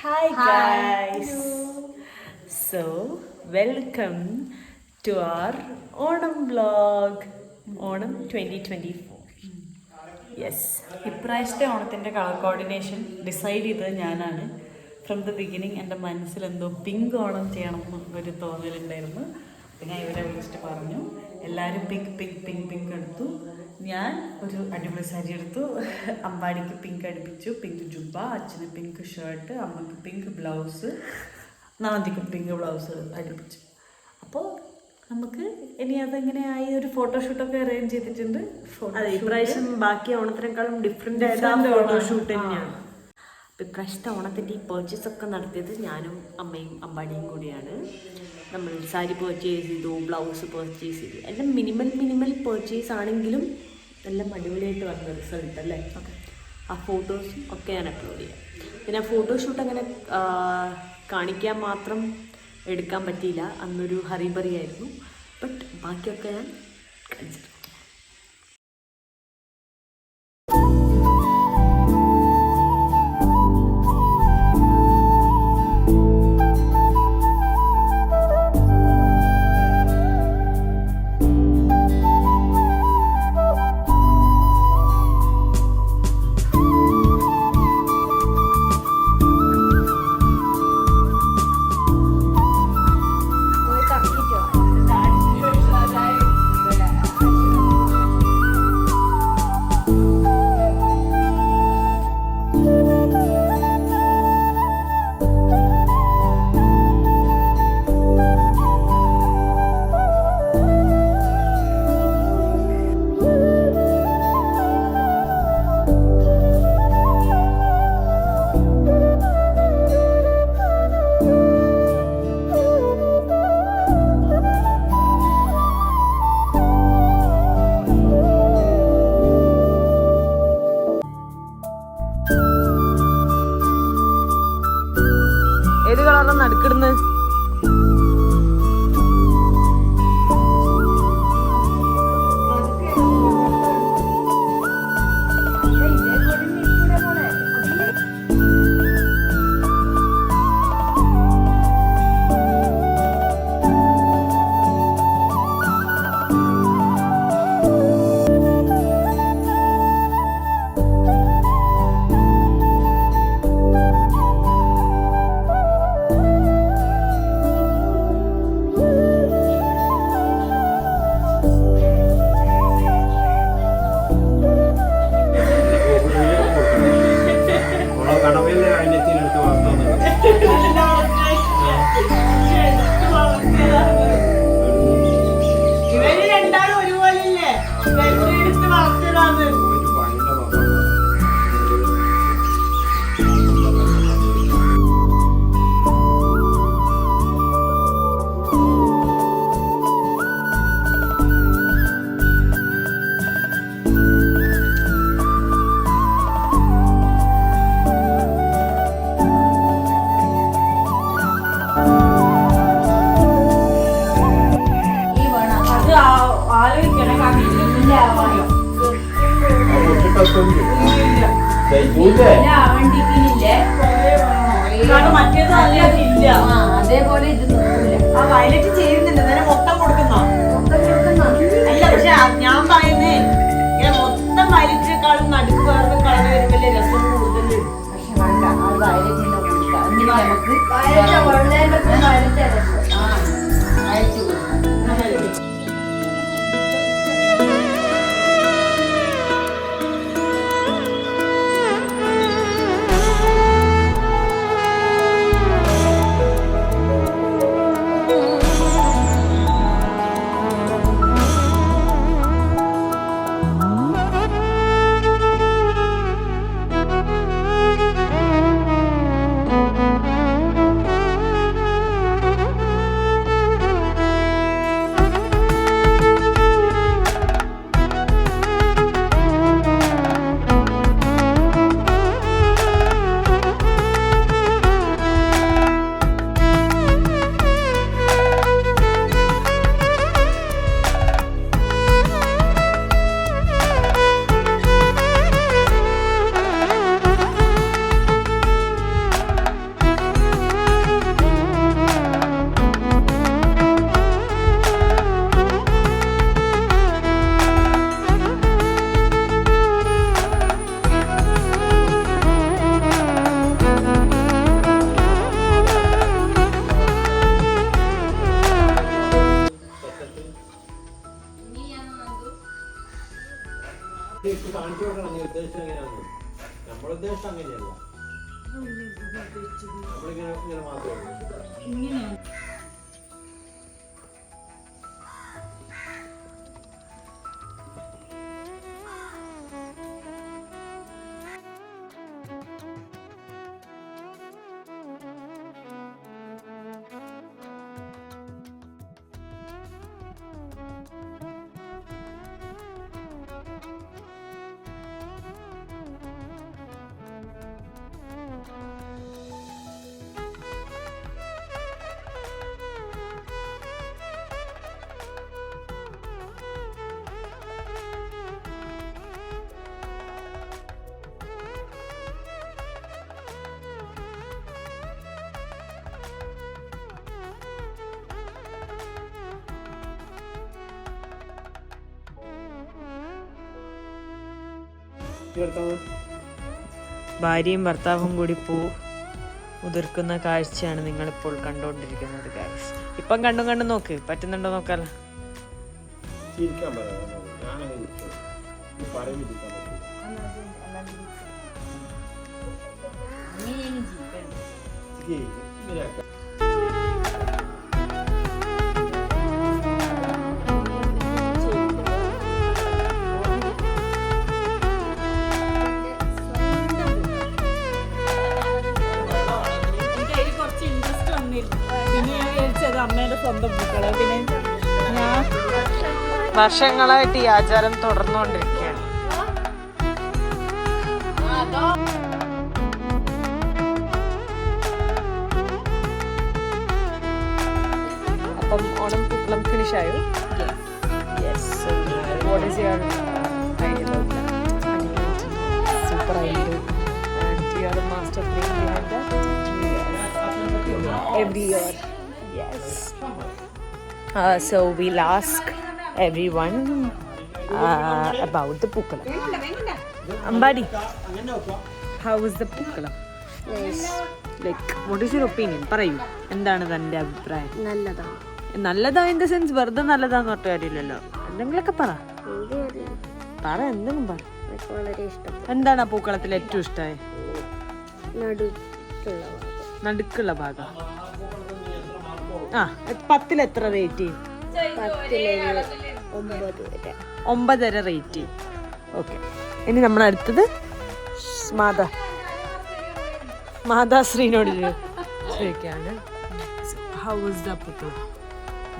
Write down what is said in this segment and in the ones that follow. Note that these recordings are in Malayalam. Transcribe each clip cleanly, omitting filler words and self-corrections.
Hi guys. So welcome to our Onam vlog. Onam 2024. Yes. ഇപ്രാവശ്യത്തെ ഓണത്തിൻ്റെ കളർ കോർഡിനേഷൻ ഡിസൈഡ് ചെയ്തത് ഞാനാണ്. ഫ്രം ദ ബിഗിനിങ് എൻ്റെ മനസ്സിൽ എന്തോ പിങ്ക് ഓണം ചെയ്യണം എന്നൊരു തോന്നലുണ്ടായിരുന്നു. അപ്പം ഞാൻ ഇവരെ വിളിച്ചിട്ട് പറഞ്ഞു എല്ലാവരും പിങ്ക് പിങ്ക് പിങ്ക് പിങ്ക് എടുത്തു. ഞാൻ ഒരു അടിപൊളി സാരി എടുത്തു. അമ്പാടിക്ക് പിങ്ക് അടുപ്പിച്ചു, പിങ്ക് ജുബ്ബ, അച്ഛന് പിങ്ക് ഷർട്ട്, അമ്മക്ക് പിങ്ക് ബ്ലൗസ്, നാന്തിക്ക് പിങ്ക് ബ്ലൗസ് അടുപ്പിച്ചു. അപ്പോൾ നമുക്ക് ഇനി അതെങ്ങനെയായി ഒരു ഫോട്ടോഷൂട്ടൊക്കെ അറേഞ്ച് ചെയ്തിട്ടുണ്ട്. അതെ, ഇപ്രാവശ്യം ബാക്കി ഓണത്തിനേക്കാളും ഡിഫറെൻ്റ് ഫോട്ടോഷൂട്ട് തന്നെയാണ്. അപ്പോൾ ഇപ്രാവശ്യത്തെ ഓണത്തിൻ്റെ ഈ പർച്ചേസ് ഒക്കെ നടത്തിയത് ഞാനും അമ്മയും അമ്പാടിയും കൂടിയാണ്. നമ്മൾ സാരി പർച്ചേസ് ചെയ്തു, ബ്ലൗസ് പർച്ചേസ് ചെയ്തു, എല്ലാം മിനിമൽ പർച്ചേസ് ആണെങ്കിലും എല്ലാം അടിപൊളിയായിട്ട് വന്ന റിസൾട്ട് അല്ലേ. ആ ഫോട്ടോസും ഒക്കെ ഞാൻ അപ്ലോഡ് ചെയ്യാം. പിന്നെ ആ ഫോട്ടോഷൂട്ട് അങ്ങനെ കാണിക്കാൻ മാത്രം എടുക്കാൻ പറ്റിയില്ല, അന്നൊരു ഹറിബറി ആയിരുന്നു. ബട്ട് ബാക്കിയൊക്കെ ഞാൻ കാണിച്ചിട്ടുണ്ട്. ഏത് കളറാണ് നടുക്കിടുന്നത്? അതേപോലെ ഇത് ആ വയലറ്റ് ചെയ്യുന്നില്ല, നേരെ മൊത്തം കൊടുക്കുന്ന അല്ല. പക്ഷെ ഞാൻ പറയുന്നേ ഇങ്ങനെ മൊത്തം വയലറ്റിനേക്കാളും നടുക്ക് വേറെ കളർ വരുമ്പല്ലേ രസം കൂടുതൽ. പക്ഷെ വേണ്ട, അത് വയലറ്റിനെ കൊടുക്കാം. എന്നിട്ട് നമുക്ക് വയലറ്റ് അയച്ചു കൊടുക്കാം. ഭാര്യയും ഭർത്താവും കൂടി പൂ ഉതിർക്കുന്ന കാഴ്ചയാണ് നിങ്ങളിപ്പോൾ കണ്ടുകൊണ്ടിരിക്കുന്നത് ഗൈസ്. ഇപ്പം കണ്ടു നോക്ക്, പറ്റുന്നുണ്ടോ നോക്കാലോ. വർഷങ്ങളായിട്ട് ഈ ആചാരം തുടർന്നുകൊണ്ടിരിക്കുകയാണ്. അപ്പം ഓണം പൂക്കളം ഫിനിഷ് ആയോ? What is your idea about that? Super idea. And you are the master brain behind that? Every year. Yes. So we'll ask everyone about the Pookalam. Ambadi, how is the Pookalam? Nice. Like, what is your opinion? Parayu. എന്താണ് തന്റെ അഭിപ്രായം? നല്ലതാണ്. നല്ലതാ ഇൻ ദ സെൻസ് വെറുതെ നല്ലതാന്ന് പറഞ്ഞ കാര്യമില്ലല്ലോ. എന്തെങ്കിലുമൊക്കെ പറ. എന്തെങ്കിലും പറ. വളരെ ഇഷ്ടം. എന്താണ് ആ പൂക്കളത്തിൽ ഏറ്റവും ഇഷ്ടമായി? നടുക്കുള്ള ഭാഗം. ആ 10 എത്ര റേറ്റ് ചെയ്യും? 9.5 റേറ്റ് ചെയ്യും. ഓക്കെ, ഇനി നമ്മൾ അടുത്തത് മാതാശ്രീനോട് ചോദിക്കാണ്. ഹൗ ഇസ് ദ പൂക്കൾ?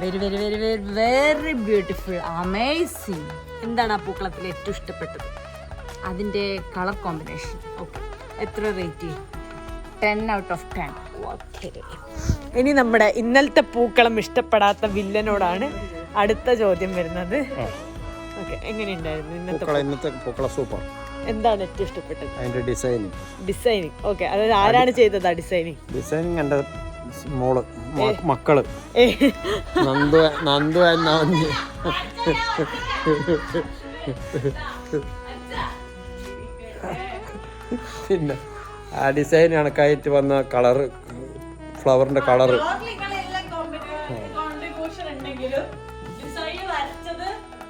Very very very very very beautiful, amazing. എന്താണ് ആ പൂക്കളത്തിൽ ഏറ്റവും ഇഷ്ടപ്പെട്ടത്? അതിൻ്റെ കളർ കോമ്പിനേഷൻ. ഓക്കെ, എത്ര റേറ്റ് ചെയ്യും? 10 out of 10. ഓക്കെ, ഇനി നമ്മുടെ ഇന്നലത്തെ പൂക്കളം ഇഷ്ടപ്പെടാത്ത വില്ലനോടാണ് അടുത്ത ചോദ്യം വരുന്നത്. ഓക്കെ, എങ്ങനെയുണ്ടായിരുന്നു ഇന്നത്തെ പൂക്കളം? സൂപ്പർ. എന്താണ് ഏറ്റവും ഇഷ്ടപ്പെട്ടത്? അതിന്റെ ഡിസൈനിങ്. ഓക്കെ, അതായത് ആരാണ് ചെയ്തത് ഡിസൈനിങ്? എൻ്റെ മോള്, മക്കള്. നന്ദു എന്നാ പിന്നെ ആ ഡിസൈൻ കണക്കായിട്ട് വന്ന കളറ്, ഫ്ലവറിന്റെ കളറ്.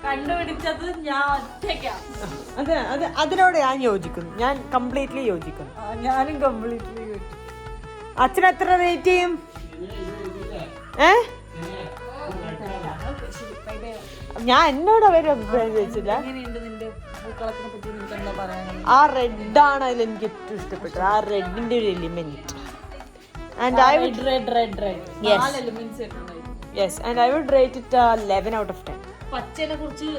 കണ്ടുപിടിച്ചത് ഞാൻ ഒറ്റയ്ക്കാണ്. അത് അതിനോട് ഞാൻ യോജിക്കുന്നു. ഞാൻ കംപ്ലീറ്റ്ലി യോജിക്കുന്നു. ഞാനും കംപ്ലീറ്റ്ലി യോജിക്കുന്നു. അച്ഛൻ എത്ര റേറ്റ് ചെയ്യും? ഞാൻ എന്നോട് അവര് അഭിപ്രായം ചോദിച്ചില്ല. ആ റെഡാണ് അതിൽ എനിക്ക് ഏറ്റവും ഇഷ്ടപ്പെട്ടത്. ആ റെഡിന്റെ ഒരു element. And I would yes, and I would rate it 11 out of 10. പച്ചനെ കുറിച്ച്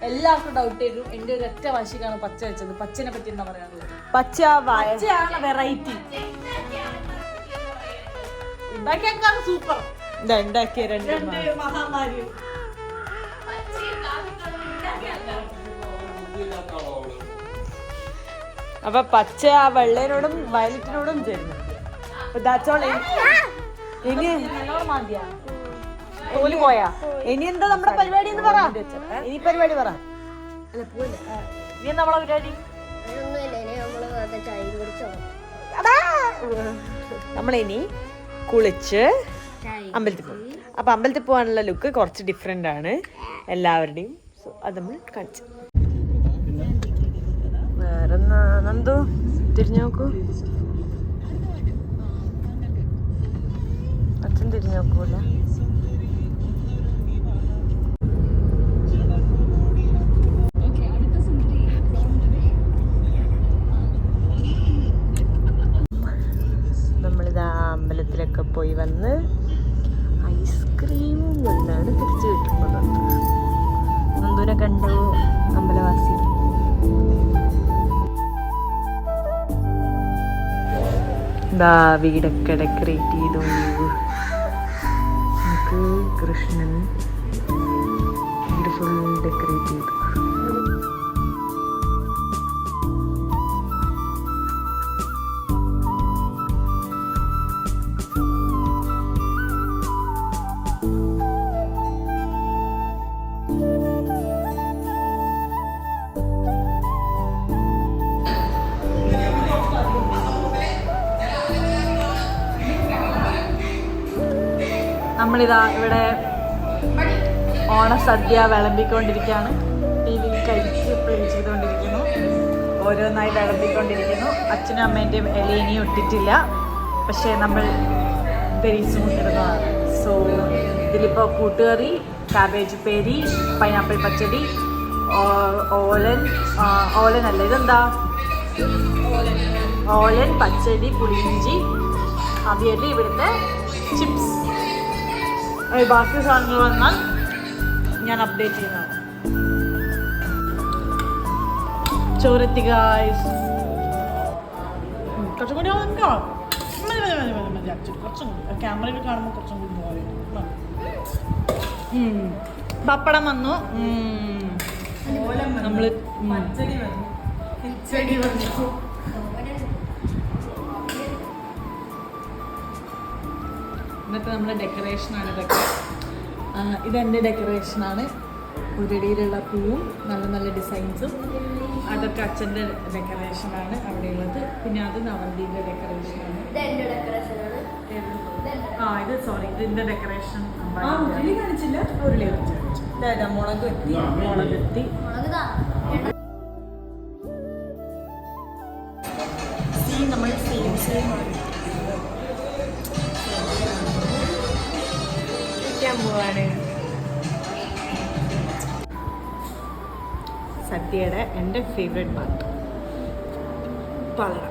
എല്ലാവർക്കും ഡൗട്ട് ചെയ്തു. എന്റെ ഒരു ഒറ്റ വാശിക്കാണ് പച്ച വെച്ചത്. പച്ചനെ പറ്റി എന്താ പറയാനുള്ളത്? പച്ചയാണ് വെറൈറ്റി. ഉണ്ടാക്കിയേക്കാണ് സൂപ്പർ. ഉണ്ടാക്കിയ രണ്ട് മഹാമാരി. അപ്പൊ പച്ച ആ വെള്ളയോടും വയലറ്റിനോടും ചേരുന്നു. ഇനി പോയാ ഇനി എന്താ നമ്മുടെ പരിപാടി എന്ന് പറ. ഇനി പരിപാടി പറ. ഇനി നമ്മളെ പരിപാടി നമ്മളിനി കുളിച്ച് അമ്പലത്തിൽ പോകും. അപ്പൊ അമ്പലത്തിൽ പോകാനുള്ള ലുക്ക് കുറച്ച് ഡിഫറെന്റ് ആണ് എല്ലാവരുടെയും. സോ അത് നമ്മൾ കാണിച്ചു. വേറെ നന്ദു തിരിഞ്ഞു നോക്കൂ. തിരിഞ്ഞു നോക്കൂല. നമ്മളിതാ അമ്പലത്തിലൊക്കെ പോയി വന്ന് ഐസ്ക്രീം കൊണ്ടാണ് തിരിച്ചു കിട്ടുന്നത്. നന്ദൂനെ കണ്ടു അമ്പലവാസി. ഇതാ വീടൊക്കെ ഡെക്കറേറ്റ് ചെയ്തു. നമുക്ക് കൃഷ്ണൻ വീട് ഫുൾ ഡെക്കറേറ്റ് ചെയ്തു. നമ്മളിതാ ഇവിടെ ഓണസദ്യ വിളമ്പിക്കൊണ്ടിരിക്കുകയാണ്. ടി വിയിൽ കഴിച്ച് പ്ലേ ചെയ്തുകൊണ്ടിരിക്കുന്നു. ഓരോന്നായി വിളമ്പിക്കൊണ്ടിരിക്കുന്നു. അച്ഛനും അമ്മേൻ്റെയും ഇലയിനിയും ഇട്ടിട്ടില്ല, പക്ഷേ നമ്മൾ ബെരീസും ഇടുന്നതാണ്. സോ ഇതിലിപ്പോൾ കൂട്ടുകറി, കാബേജ് പേരി, പൈനാപ്പിൾ പച്ചടി, ഓലനല്ല ഇതെന്താ, ഓലൻ പച്ചടി, പുളിയിഞ്ചി, അവിയൽ, ഇവിടുത്തെ ചിപ്സ്. ബാക്കി സാധനങ്ങൾ വന്നാൽ ഞാൻ അപ്ഡേറ്റ് ചെയ്യുന്നതാണ്. ചോരെത്തി ഗായ്സ്. കുറച്ചും കൂടി കുറച്ചും കൂടി ക്യാമറയിൽ കാണുമ്പോൾ കുറച്ചും കൂടി പപ്പടം വന്നു. നമ്മൾ ഇന്നത്തെ നമ്മുടെ ഡെക്കറേഷനാണ് ഇതൊക്കെ. ഇതെൻ്റെ ഡെക്കറേഷനാണ്. ഉരുടിയിലുള്ള പൂവും നല്ല നല്ല ഡിസൈൻസും അതൊക്കെ അച്ഛൻ്റെ ഡെക്കറേഷനാണ് അവിടെയുള്ളത്. പിന്നെ അത് നവന്തിൻ്റെ ഡെക്കറേഷനാണ്. ഇത് സോറി, ഇതിൻ്റെ ഡെക്കറേഷൻ ഉരുളി കാണിച്ചില്ല. ഉരുളി കാണിച്ചു. മുളക് എത്തി. നമ്മൾ സെയിം പോവാണ്. സദ്യയുടെ എൻ്റെ ഫേവറേറ്റ് പാർട്ട് പളറ.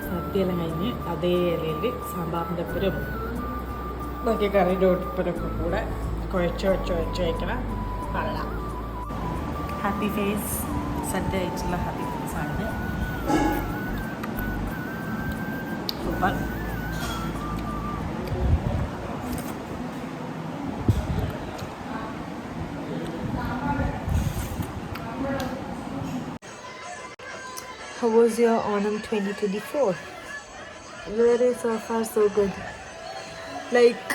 സദ്യയെല്ലാം കഴിഞ്ഞ് അതേ ഇലയിൽ സാമ്പാറിൻ്റെ ഒപ്പരം ബാക്കി കറിയുടെ ഒപ്പരൊക്കെ കൂടെ കുഴച്ച് വയ്ക്കണം പളറ. Happy face. സദ്യ കഴിച്ചുള്ള ഹാപ്പി ഫേസ് ആണ്. Super. How was your Onam 2024? Very so far so good. Like,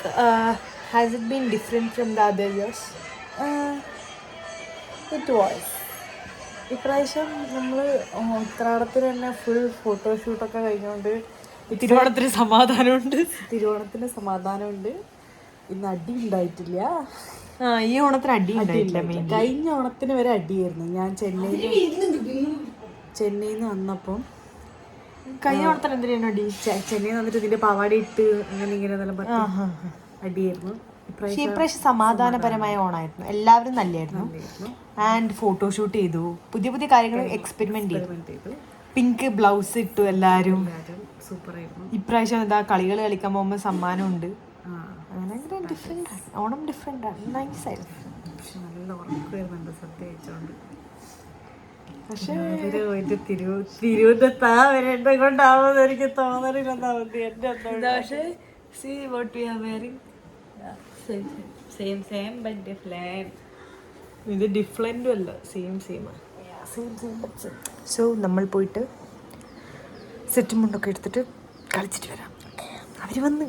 has it been different from the other years? It was. ഇപ്രാവശ്യം നമ്മൾ ഉത്രാടത്തിന് തന്നെ ഫുൾ ഫോട്ടോഷൂട്ടൊക്കെ കഴിഞ്ഞുകൊണ്ട് തിരുവോണത്തിന് സമാധാനമുണ്ട്. ഇന്ന് അടി ഉണ്ടായിട്ടില്ല. ഈ ഓണത്തിന് അടി ഉണ്ടായിട്ടില്ല. കഴിഞ്ഞ ഓണത്തിന് വരെ അടിയായിരുന്നു. ഞാൻ ചെന്നൈയിൽ നിന്ന് വന്നപ്പം കഴിഞ്ഞ ഓണത്തിന് എന്തിനാണ് അടി? ചെന്നൈയിൽ വന്നിട്ട് ഇതിന്റെ പാവാടി ഇട്ട് അങ്ങനെ ഇങ്ങനെ അടിയായിരുന്നു. ഇപ്രാവശ്യം സമാധാനപരമായ ഓണായിരുന്നു. എല്ലാവരും നല്ലായിരുന്നു. ആൻഡ് ഫോട്ടോഷൂട്ട് ചെയ്തു. പുതിയ പുതിയ കാര്യങ്ങൾ എക്സ്പെരിമെന്റ് ചെയ്തു. പിങ്ക് ബ്ലൗസ് ഇട്ടു എല്ലാവരും. സൂപ്പറായിരുന്നു. ഇപ്രാവശ്യം എന്താ കളികൾ കളിക്കാൻ പോകുമ്പോൾ സമ്മാനമുണ്ട്. അങ്ങനെ ഡിഫറെന്റ് ആണ്. ഓണം ഡിഫറെന്റ് ആണ്. നൈസായിരുന്നു. പക്ഷെ നല്ല ഉറക്കമായിരുന്നു സദ്യ കഴിച്ചോണ്ട്. പക്ഷേ തിരുവനന്തപുരത്താ വരേണ്ട കൊണ്ടാവുമെന്ന് എനിക്ക് തോന്നലില്ല. See what we are wearing. Same but different. ഇത് ഡിഫറെൻറ്റും അല്ല, സെയിം. സോ നമ്മൾ പോയിട്ട് സെറ്റും മുണ്ടൊക്കെ എടുത്തിട്ട് കളിച്ചിട്ട് വരാം. അവർ വന്ന്